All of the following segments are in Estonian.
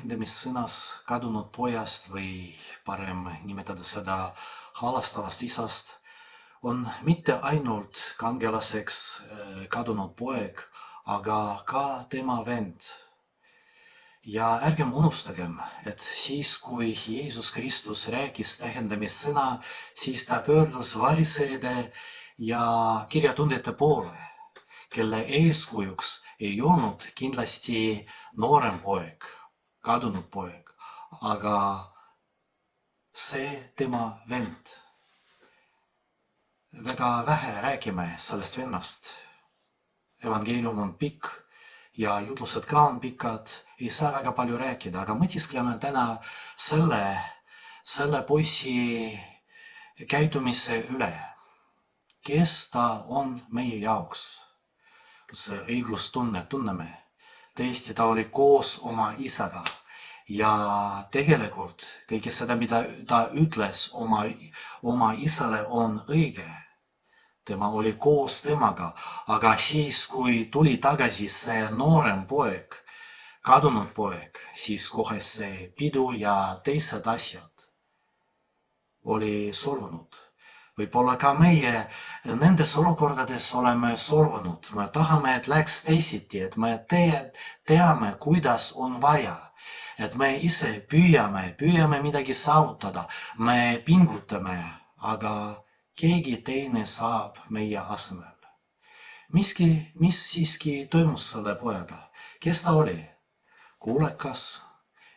tähendamissõnas kadunud pojast või parem nimetada seda halastavast isast on mitte ainult kangelaseks kadunud poeg, aga ka tema vend. Ja ärgem unustagem, et siis, kui Jeesus Kristus rääkis tähendamissõna, siis ta pöördus variseride ja kirjatundjate poole, kelle eeskujuks ei olnud kindlasti noorem poeg, kadunud poeg, aga see tema vend. Väga vähe räägime sellest vennast. Evangeelium on pikk ja jutlused ka on pikad, ei saa väga palju rääkida, aga mõtiskleme täna selle poisi käitumise üle. Kes ta on meie jaoks? See õiglustunne tunneme. Tõesti, ta oli koos oma isaga ja tegelikult kõige seda, mida ta ütles oma isale, on õige. Tema oli koos temaga, aga siis, kui tuli tagasi see noorem poeg, kadunud poeg, siis kohe see pidu ja teised asjad oli solvunud. Võib-olla ka meie nendes olukordades oleme solvunud. Me tahame, et läks teisiti, et me teame, kuidas on vaja. Et me ise püüame midagi saavutada, me pingutame, aga keegi teine saab meie asemel. Mis siiski toimus selle pojaga? Kes ta oli? Kuulekas,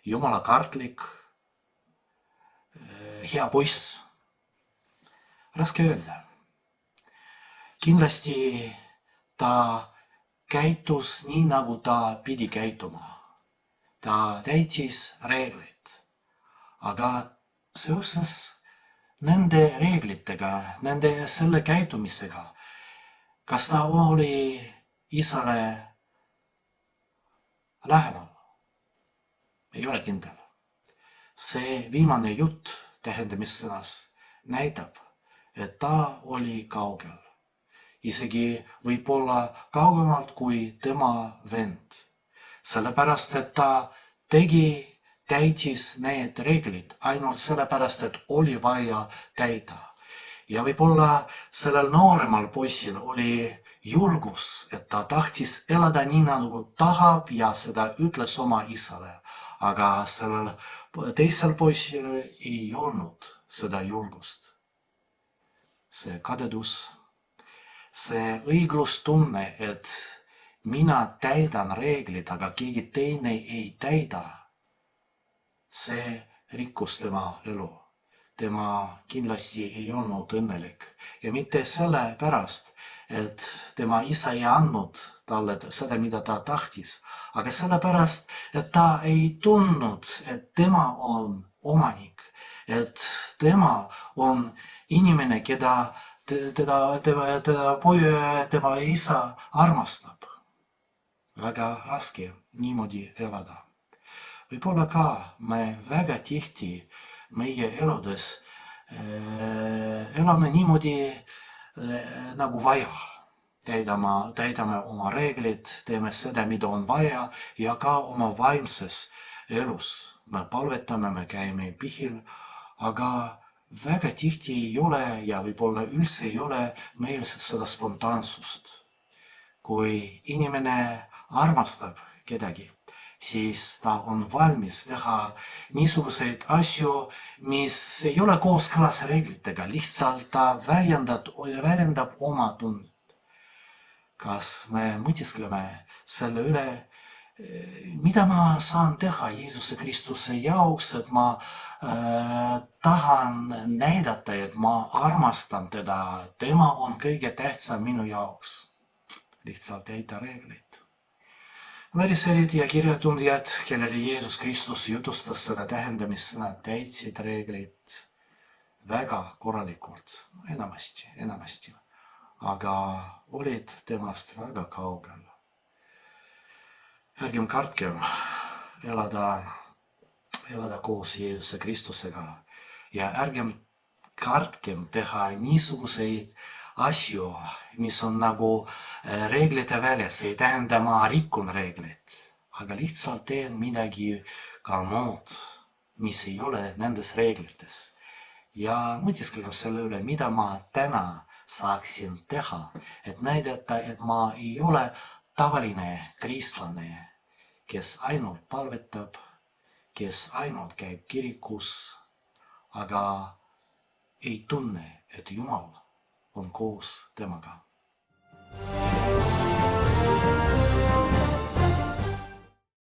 jumalakartlik, hea poiss. Raske öelda. Kindlasti ta käitus nii, nagu ta pidi käituma. Ta täitis reegleid. Aga seoses nende reeglitega, selle käitumisega, kas ta oli isale lähemal? Ei ole kindel. See viimane jutt tähendamissõnas näitab, et ta oli kaugel. Isegi võib-olla kaugemalt kui tema vend. Sellepärast, et ta täitis need reeglid ainult sellepärast, et oli vaja täida. Ja võib-olla sellel nooremal poisil oli julgus, et ta tahtis elada nii, nagu tahab ja seda ütles oma isale. Aga sellel teisel poisil ei olnud seda julgust. See kadedus, see õiglustunne, et mina täidan reeglid, aga keegi teine ei täida, see rikkus tema elu. Tema kindlasti ei olnud õnnelik. Ja mitte sellepärast, et tema isa ei andnud talle seda, mida ta tahtis, aga sellepärast, et ta ei tundnud, et tema on omanik, et tema on inimene, keda tema isa armastab. Väga raske niimoodi elada. Võib-olla ka me väga tihti meie eludes elame niimoodi nagu vaja. Täidame oma reeglid, teeme seda, mida on vaja ja ka oma vaimses elus. Me palvetame, me käime pihil, aga väga tihti ei ole ja võib-olla üldse ei ole meil seda spontaansust. Kui inimene armastab kedagi, siis ta on valmis teha niisuguseid asju, mis ei ole kooskõlas reeglitega, lihtsalt ta väljendab oma tunnet. Kas me mõtiskleme selle üle, mida ma saan teha Jeesuse Kristuse jaoks, et ma tahan näidata, et ma armastan teda, tema on kõige tähtsam minu jaoks. Lihtsalt täita reegleid. Variserid ja kirjatundjad, kellele Jeesus Kristus jutustas seda tähendamissõna, täitsid reegleid väga korralikult, enamasti, aga olid temast väga kaugel. Ärgem kartkem elada koos Jeesuse Kristusega ja ärgem kartkem teha niisuguseid asju, mis on nagu reeglite väljas, ei tähenda ma rikun reegleid, aga lihtsalt teen midagi ka muud, mis ei ole nendes reeglites. Ja mõtisklegem selle üle, mida ma täna saaksin teha, et näidata, et ma ei ole tavaline kristlane, kes ainult palvetab, kes ainult käib kirikus, aga ei tunne, et Jumal on koos temaga.